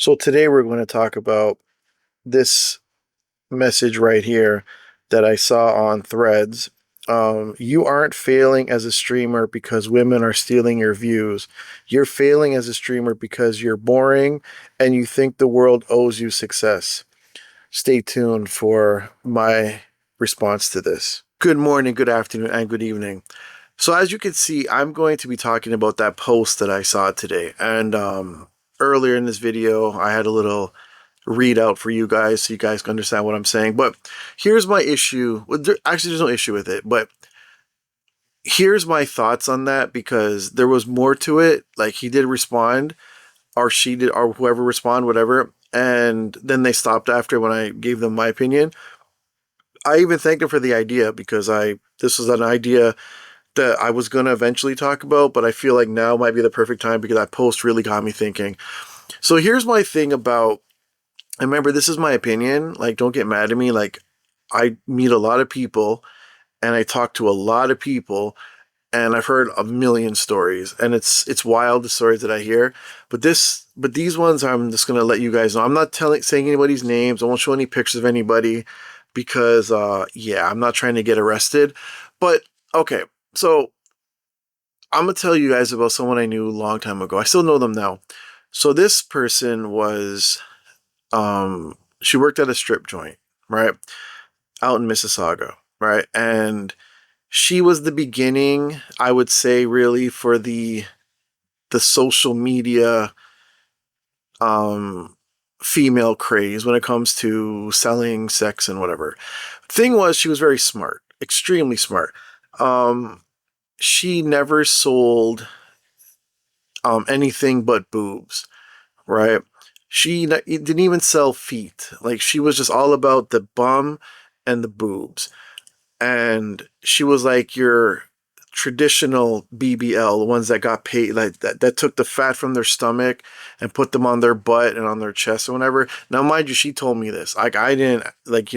So today we're going to talk about this message right here that I saw on Threads. You aren't failing as a streamer because women are stealing your views. You're failing as a streamer because you're boring and you think the world owes you success. Stay tuned for my response to this. Good morning, good afternoon, and good evening. So as you can see, I'm going to be talking about that post that I saw today. And earlier in this video, I had a little readout for you guys so you guys can understand what I'm saying. But here's my issue. Well, there's no issue with it, but here's my thoughts on that because there was more to it. Like he did respond, or she did, or whoever respond, whatever. And then they stopped after when I gave them my opinion. I even thanked him for the idea because this was an idea that I was going to eventually talk about, but I feel like now might be the perfect time because that post really got me thinking. So here's my thing about, and remember, this is my opinion. Like, don't get mad at me. Like, I meet a lot of people and I talk to a lot of people and I've heard a million stories and it's wild, the stories that I hear. But these ones, I'm just going to let you guys know. I'm not saying anybody's names. I won't show any pictures of anybody because, yeah, I'm not trying to get arrested. But okay. So I'm gonna tell you guys about someone I knew a long time ago. I still know them now. So this person was, she worked at a strip joint, right, out in Mississauga, right, and she was the beginning, I would say, really for the social media, um, female craze when it comes to selling sex and whatever. Thing was, she was very smart, extremely smart. Um, she never sold anything but boobs, right? She didn't even sell feet. Like she was just all about the bum and the boobs. And she was like your traditional BBL, the ones that got paid, like that took the fat from their stomach and put them on their butt and on their chest or whatever. Now, mind you, she told me this. Like I didn't like,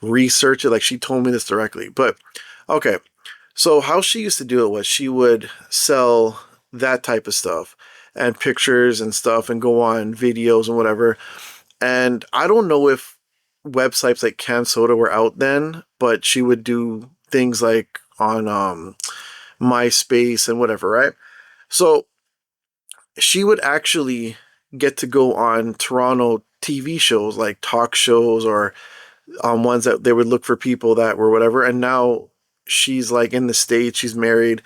research it. Like she told me this directly. But okay. So how she used to do it was she would sell that type of stuff and pictures and stuff and go on videos and whatever. And I don't know if websites like Can Soda were out then, but she would do things like on MySpace and whatever, right? So she would actually get to go on Toronto TV shows like talk shows or ones that they would look for people that were whatever. And now she's like in the States, she's married.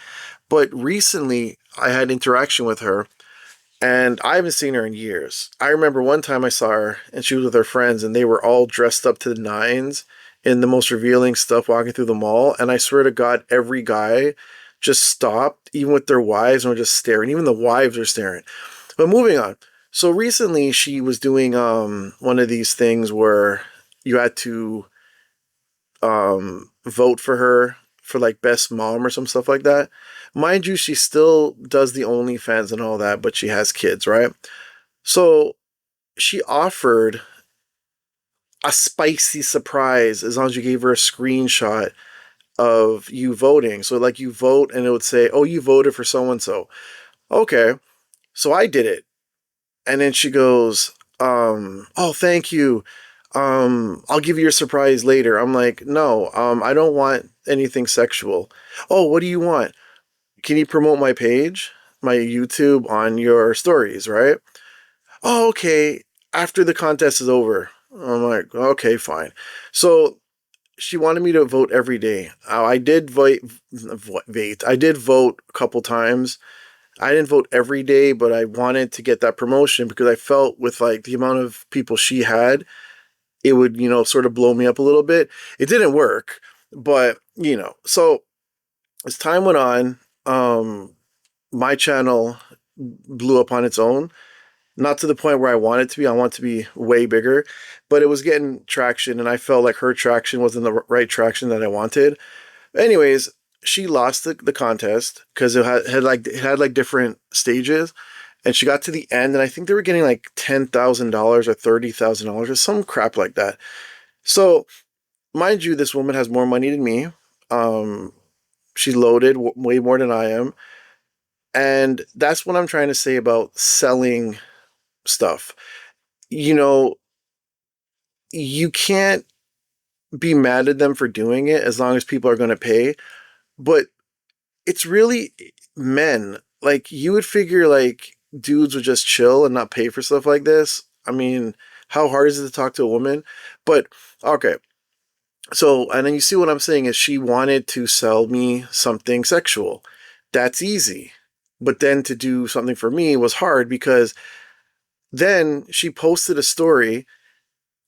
But recently I had interaction with her and I haven't seen her in years. I remember one time I saw her and she was with her friends and they were all dressed up to the nines in the most revealing stuff walking through the mall. And I swear to God, every guy just stopped, even with their wives, and were just staring. Even the wives are staring. But moving on. So recently she was doing one of these things where you had to vote for her for like best mom or some stuff like that. Mind you, she still does the OnlyFans and all that, but she has kids, right? So she offered a spicy surprise as long as you gave her a screenshot of you voting. So like you vote and it would say, "Oh, you voted for so and so." Okay. So I did it. And then she goes, "Oh, thank you. I'll give you a surprise later." I'm like, "No, I don't want anything sexual." "Oh, what do you want? Can you promote my page, my YouTube on your stories, right?" "Oh, okay. After the contest is over." I'm like, "Okay, fine." So she wanted me to vote every day. I did vote. I did vote a couple times. I didn't vote every day, but I wanted to get that promotion because I felt with like the amount of people she had, it would, sort of blow me up a little bit. It didn't work, but so as time went on, my channel blew up on its own. Not to the point where I want it to be. I want it to be way bigger, but it was getting traction, and I felt like her traction wasn't the right traction that I wanted. Anyways, she lost the contest because it had like different stages, and she got to the end, and I think they were getting like $10,000 or $30,000 or some crap like that. So, mind you, this woman has more money than me. Um, she's loaded way more than I am, and that's what I'm trying to say about selling stuff. you know, you can't be mad at them for doing it as long as people are going to pay. But it's really men. Like, you would figure like dudes would just chill and not pay for stuff like this. I mean, how hard is it to talk to a woman? But okay. So, and then you see what I'm saying is she wanted to sell me something sexual. That's easy. But then to do something for me was hard because then she posted a story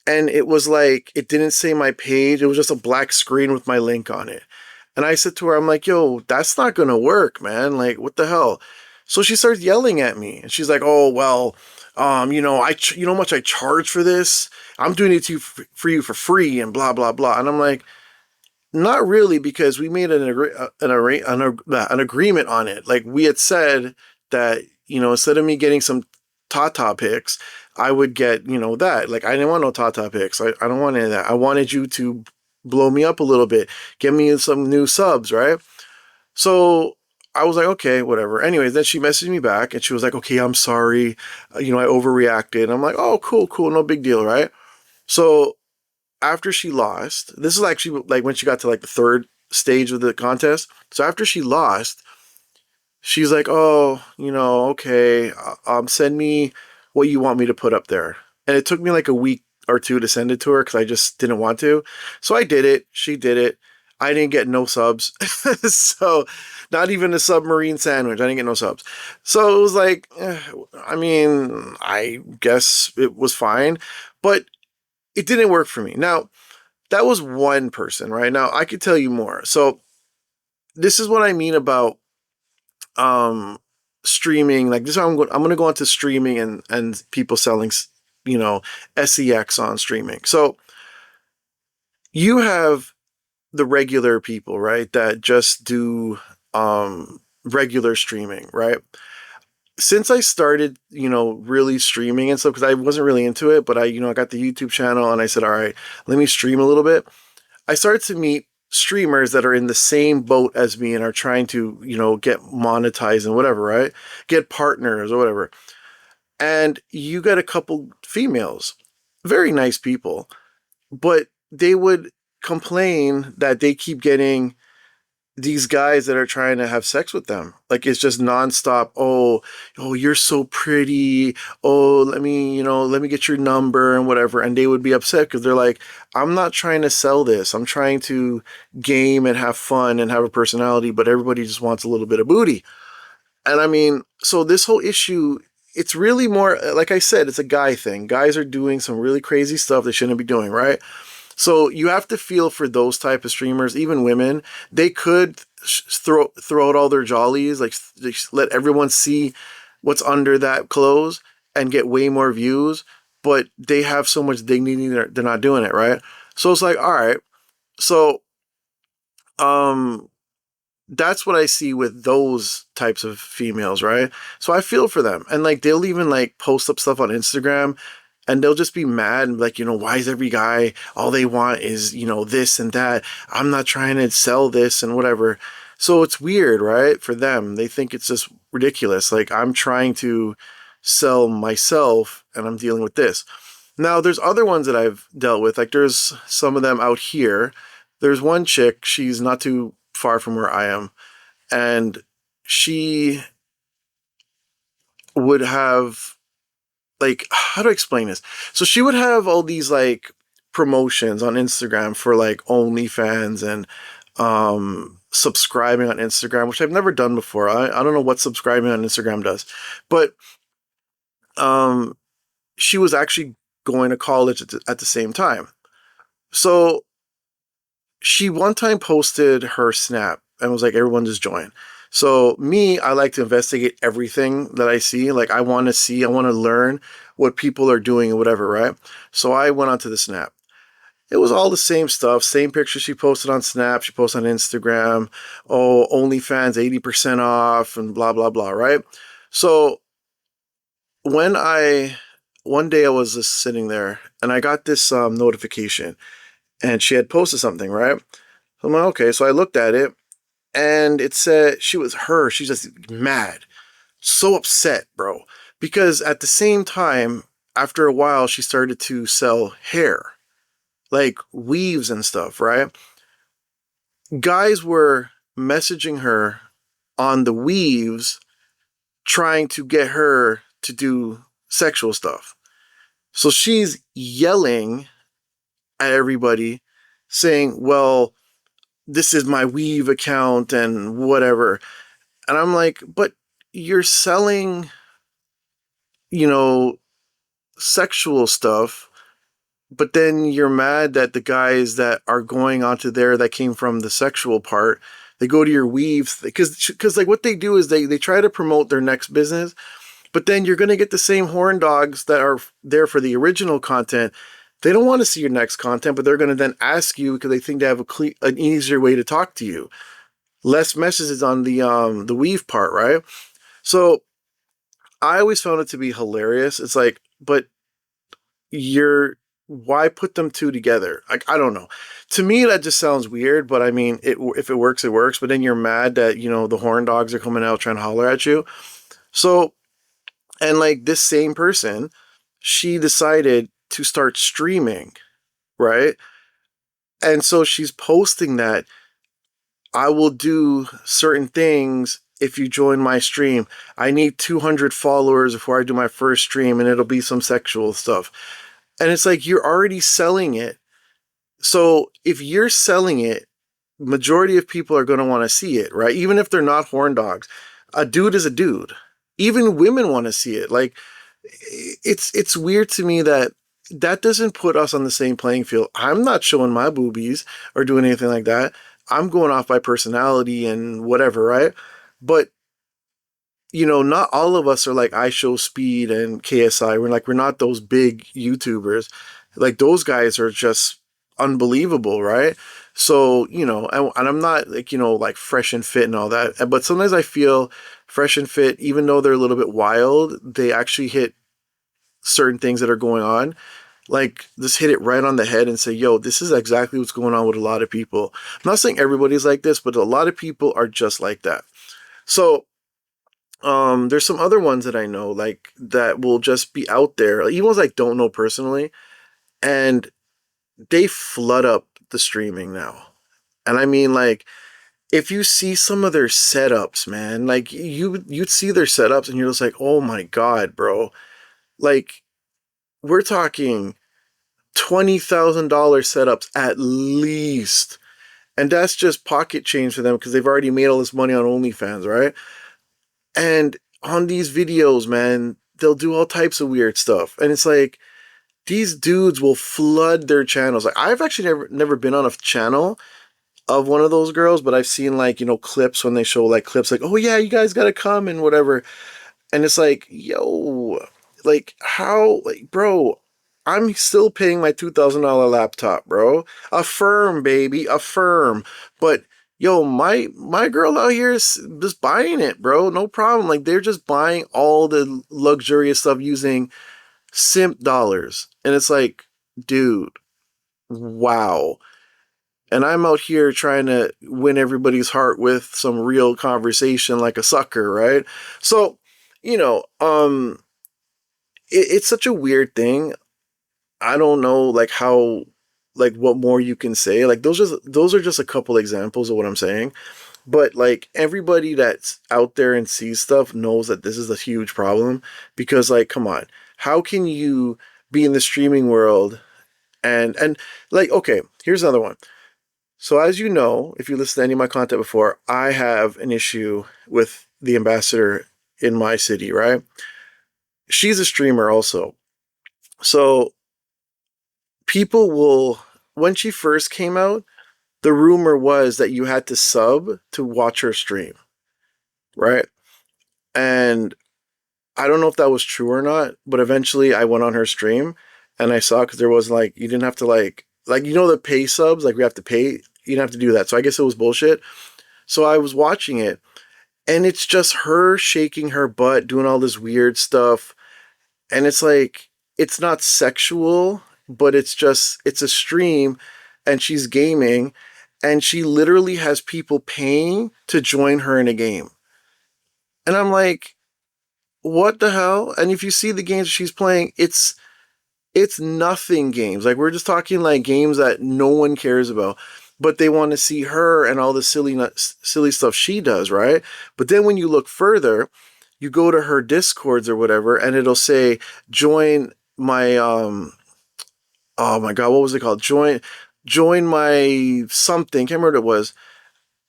and it was like, it didn't say my page. It was just a black screen with my link on it. And I said to her, I'm like, yo, that's not going to work, man. Like, what the hell? So she starts yelling at me and she's like, oh, well, you know how much I charge for this? I'm doing it for you for free and blah, blah, blah. And I'm like, not really, because we made an agreement on it. Like, we had said that, instead of me getting some Tata pics, I would get, that. Like, I didn't want no Tata pics. I don't want any of that. I wanted you to blow me up a little bit, give me some new subs, right? So I was like, okay, whatever. Anyways, then she messaged me back and she was like, okay, I'm sorry. I overreacted. And I'm like, oh, cool, cool, no big deal, right? So after she lost, this is actually like when she got to like the third stage of the contest. So after she lost, she's like, oh, okay, send me what you want me to put up there. And it took me like a week or two to send it to her because I just didn't want to. So I did it. She did it. I didn't get no subs. So not even a submarine sandwich. I didn't get no subs. So it was like, I mean, I guess it was fine, but it didn't work for me. Now, that was one person, right? Now I could tell you more. So this is what I mean about um streaming. Like, this, I'm going to go into streaming and people selling, you know, sex on streaming. So you have the regular people, right, that just do regular streaming, right? Since I started, really streaming and stuff, because I wasn't really into it, but I got the YouTube channel and I said, all right, let me stream a little bit. I started to meet streamers that are in the same boat as me and are trying to, get monetized and whatever, right? Get partners or whatever. And you get a couple females, very nice people, but they would complain that they keep getting these guys that are trying to have sex with them. Like, it's just nonstop. Oh, you're so pretty. Oh, let me get your number and whatever. And they would be upset because they're like, I'm not trying to sell this. I'm trying to game and have fun and have a personality, but everybody just wants a little bit of booty. And I mean, so this whole issue, it's really more, like I said, it's a guy thing. Guys are doing some really crazy stuff they shouldn't be doing, right? So you have to feel for those type of streamers, even women. They could throw out all their jollies, like let everyone see what's under that clothes and get way more views, but they have so much dignity, they're not doing it, right? So it's like, all right. So um that's what I see with those types of females, right? So I feel for them. And like, they'll even like post up stuff on Instagram and they'll just be mad and like, why is every guy, all they want is, this and that. I'm not trying to sell this and whatever. So it's weird, right? For them, they think it's just ridiculous. Like, I'm trying to sell myself and I'm dealing with this. Now, there's other ones that I've dealt with. Like, there's some of them out here. There's one chick, she's not too far from where I am, and she would have, like, how do I explain this? So she would have all these like promotions on Instagram for like OnlyFans and subscribing on Instagram, which I've never done before. I don't know what subscribing on Instagram does, but um she was actually going to college at the same time. So she one time posted her snap and was like, everyone just join. So me, I like to investigate everything that I see. Like, I want to learn what people are doing and whatever, right? So I went onto the snap. It was all the same stuff, same pictures she posted on Snap, she posted on Instagram. Oh, OnlyFans 80% off and blah, blah, blah, right? So when one day I was just sitting there and I got this notification and she had posted something, right? I'm like, okay. So I looked at it and it said she's just mad, so upset, bro. Because at the same time, after a while, she started to sell hair, like weaves and stuff, right? Guys were messaging her on the weaves, trying to get her to do sexual stuff. So she's yelling at everybody saying, well, this is my weave account and whatever. And I'm like, but you're selling, you know, sexual stuff, but then you're mad that the guys that are going onto there that came from the sexual part, they go to your weaves because like what they do is they try to promote their next business, but then you're going to get the same horn dogs that are there for the original content. They don't want to see your next content, but they're going to then ask you because they think they have an easier way to talk to you. Less messages on the weave part, right? So I always found it to be hilarious. It's like, but you're why put them two together? Like, I don't know. To me, that just sounds weird. But I mean, if it works, it works. But then you're mad that the horn dogs are coming out trying to holler at you. So, and like this same person, she decided to start streaming, right? And so she's posting that I will do certain things if you join my stream. I need 200 followers before I do my first stream, and it'll be some sexual stuff. And it's like you're already selling it. So if you're selling it, majority of people are going to want to see it, right? Even if they're not horn dogs. A dude is a dude. Even women want to see it. Like it's weird to me that doesn't put us on the same playing field. I'm not showing my boobies or doing anything like that. I'm going off by personality and whatever, right? But not all of us are like I Show Speed and KSI. We're not those big YouTubers. Like those guys are just unbelievable, right? So, and I'm not like, like Fresh and Fit and all that. But sometimes I feel Fresh and Fit, even though they're a little bit wild, they actually hit certain things that are going on. Like just hit it right on the head and say, yo, this is exactly what's going on with a lot of people. I'm not saying everybody's like this, but a lot of people are just like that. So there's some other ones that I know, like that will just be out there, even ones I don't know personally, and they flood up the streaming now. And I mean, like, if you see some of their setups, man, like you'd see their setups and you're just like, oh my God, bro. Like, we're talking $20,000 setups at least. And that's just pocket change for them because they've already made all this money on OnlyFans, right? And on these videos, man, they'll do all types of weird stuff. And it's like, these dudes will flood their channels. Like, I've actually never been on a channel of one of those girls, but I've seen like, clips when they show like clips like, oh yeah, you guys gotta come and whatever. And it's like, yo, like how, like, bro, I'm still paying my $2,000 laptop, bro. Affirm, baby, affirm. But yo, my girl out here is just buying it, bro. No problem. Like they're just buying all the luxurious stuff using simp dollars. And it's like, dude, wow. And I'm out here trying to win everybody's heart with some real conversation like a sucker, right? So, it's such a weird thing. I don't know like how like what more you can say. Like those are just a couple examples of what I'm saying. But like everybody that's out there and sees stuff knows that this is a huge problem because like come on. How can you be in the streaming world and like okay, here's another one. So as you know, if you listen to any of my content before, I have an issue with the ambassador in my city, right? She's a streamer also. So people will, when she first came out, the rumor was that you had to sub to watch her stream, right? And I don't know if that was true or not, but eventually I went on her stream and I saw because there was like, you didn't have to like, the pay subs, like we have to pay, you didn't have to do that. So I guess it was bullshit. So I was watching it and it's just her shaking her butt, doing all this weird stuff. And it's like, it's not sexual, but it's a stream and she's gaming and she literally has people paying to join her in a game. And I'm like, what the hell? And if you see the games she's playing, it's nothing games. Like we're just talking like games that no one cares about, but they want to see her and all the silly stuff she does, right? But then when you look further, you go to her discords or whatever, and it'll say join my oh my god, what was it called? Join my something. Can't remember what it was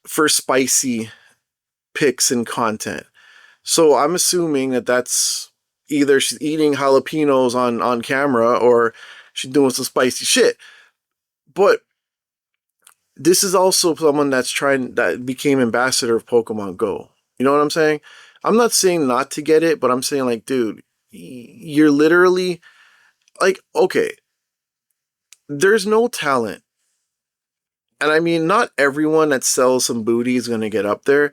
for spicy pics and content. So I'm assuming that that's either she's eating jalapenos on camera or she's doing some spicy shit. But this is also someone that became ambassador of Pokemon Go. You know what I'm saying? I'm not saying not to get it, but I'm saying like, dude, you're literally like, okay, there's no talent. And I mean, not everyone that sells some booty is going to get up there,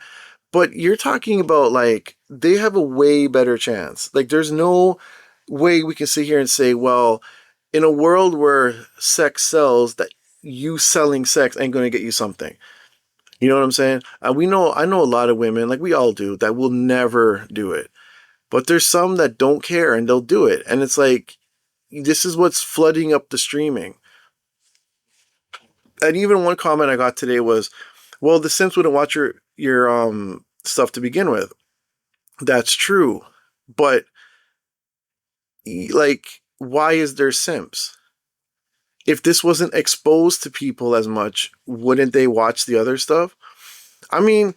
but you're talking about like they have a way better chance. Like there's no way we can sit here and say, well, in a world where sex sells, that you selling sex ain't going to get you something. You know what I'm saying? I know a lot of women, like we all do, that will never do it. But there's some that don't care and they'll do it. And it's like, this is what's flooding up the streaming. And even one comment I got today was, well, the Simps wouldn't watch your stuff to begin with. That's true. But like, why is there Simps? If this wasn't exposed to people as much, wouldn't they watch the other stuff? I mean,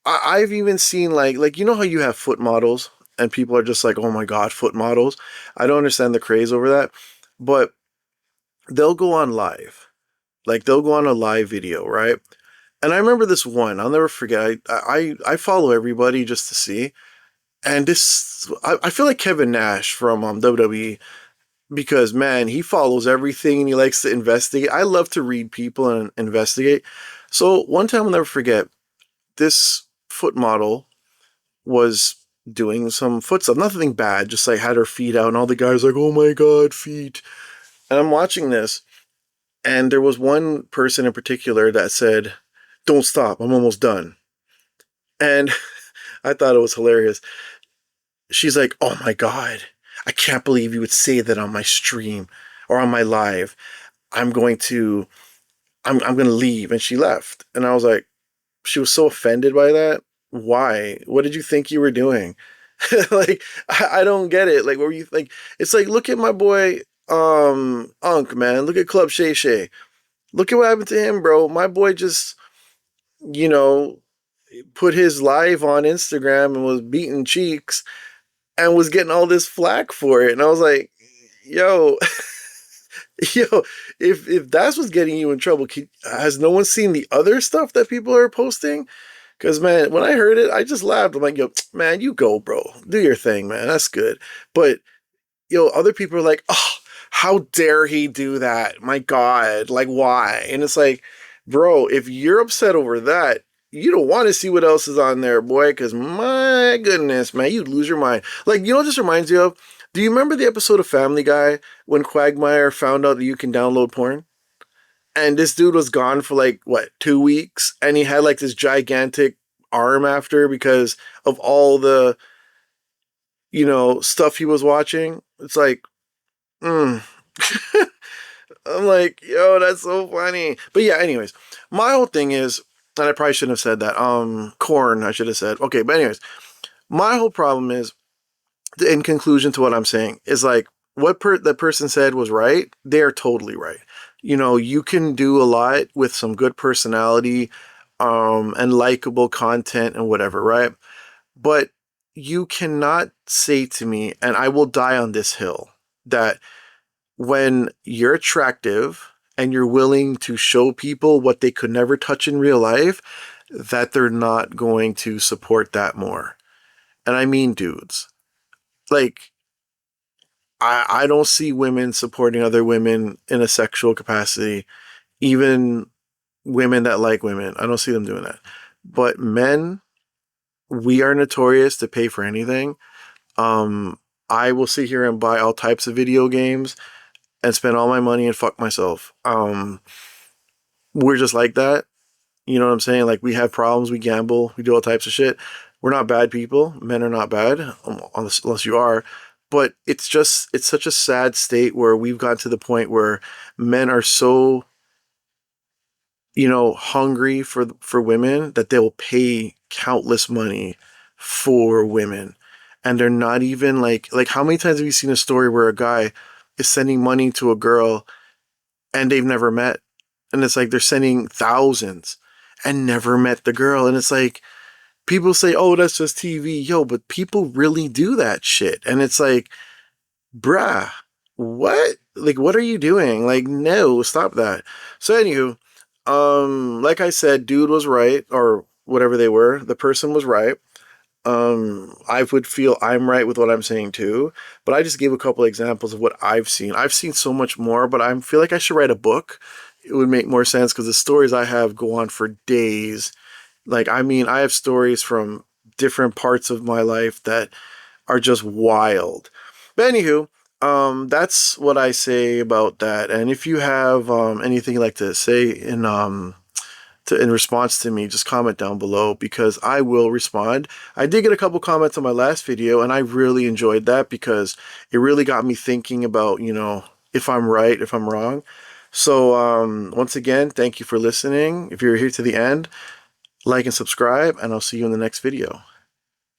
I've even seen like you know how you have foot models and people are just like, oh my god, foot models. I don't understand the craze over that, but they'll go on live, like they'll go on a live video, right? And I remember this one, I'll never forget. I follow everybody just to see, and I feel like Kevin Nash from WWE because man, he follows everything and he likes to investigate. I love to read people and investigate. So one time I'll never forget, this foot model was doing some foot stuff, nothing bad, just like had her feet out, and all the guys like, oh my god, feet. And I'm watching this, and there was one person in particular that said, don't stop, I'm almost done. And I thought it was hilarious. She's like, oh my god, I can't believe you would say that on my stream or on my live. I'm going to I'm going to leave. And she left. And I was like, she was so offended by that. Why? What did you think you were doing? Like, I don't get it. Like, what were you like? It's like, look at my boy, Unk, man. Look at Club Shay Shay. Look at what happened to him, bro. My boy just, you know, put his live on Instagram and was beating cheeks and was getting all this flack for it. And I was like, yo, yo, if that's what's getting you in trouble, has no one seen the other stuff that people are posting? Because, man, when I heard it, I just laughed. I'm like, yo, man, you go, bro. Do your thing, man. That's good. But, yo, other people are like, oh, how dare he do that? My God. Like, why? And it's like, bro, if you're upset over that, you don't want to see what else is on there, boy. Because, my goodness, man, you'd lose your mind. Like, you know what this reminds you of? Do you remember the episode of Family Guy when Quagmire found out that you can download porn? And this dude was gone for like what 2 weeks, and he had like this gigantic arm after because of all the stuff he was watching. It's like, mm. I'm like, yo, that's so funny. But yeah, anyways, my whole thing is, and I probably shouldn't have said that. Corn, I should have said. Okay, but anyways, my whole problem is, in conclusion to what I'm saying, is like what that person said was right. They're totally right. You can do a lot with some good personality, and likable content and whatever, right? But you cannot say to me, and I will die on this hill, that when you're attractive and you're willing to show people what they could never touch in real life, that they're not going to support that more. And I mean dudes. Like, I don't see women supporting other women in a sexual capacity, even women that like women. I don't see them doing that. But men, we are notorious to pay for anything. Um, I will sit here and buy all types of video games and spend all my money and fuck myself. We're just like that. You know what I'm saying? Like, we have problems, we gamble, we do all types of shit. We're not bad people. Men are not bad, unless you are. But it's such a sad state where we've gotten to the point where men are so, hungry for women that they'll pay countless money for women. And they're not even like how many times have you seen a story where a guy is sending money to a girl and they've never met? And it's like they're sending thousands and never met the girl. And it's like people say, "Oh, that's just TV." Yo, but people really do that shit. And it's like, bruh, what? Like, what are you doing? Like, no, stop that. So, anywho, like I said, dude was right, or whatever they were. The person was right. I would feel I'm right with what I'm saying too, but I just gave a couple examples of what I've seen. I've seen so much more, but I feel like I should write a book. It would make more sense because the stories I have go on for days. Like, I mean, I have stories from different parts of my life that are just wild. But anywho, that's what I say about that. And if you have anything you'd like to say in response to me, just comment down below because I will respond. I did get a couple comments on my last video, and I really enjoyed that because it really got me thinking about, if I'm right, if I'm wrong. So once again, thank you for listening. If you're here to the end, like and subscribe, and I'll see you in the next video.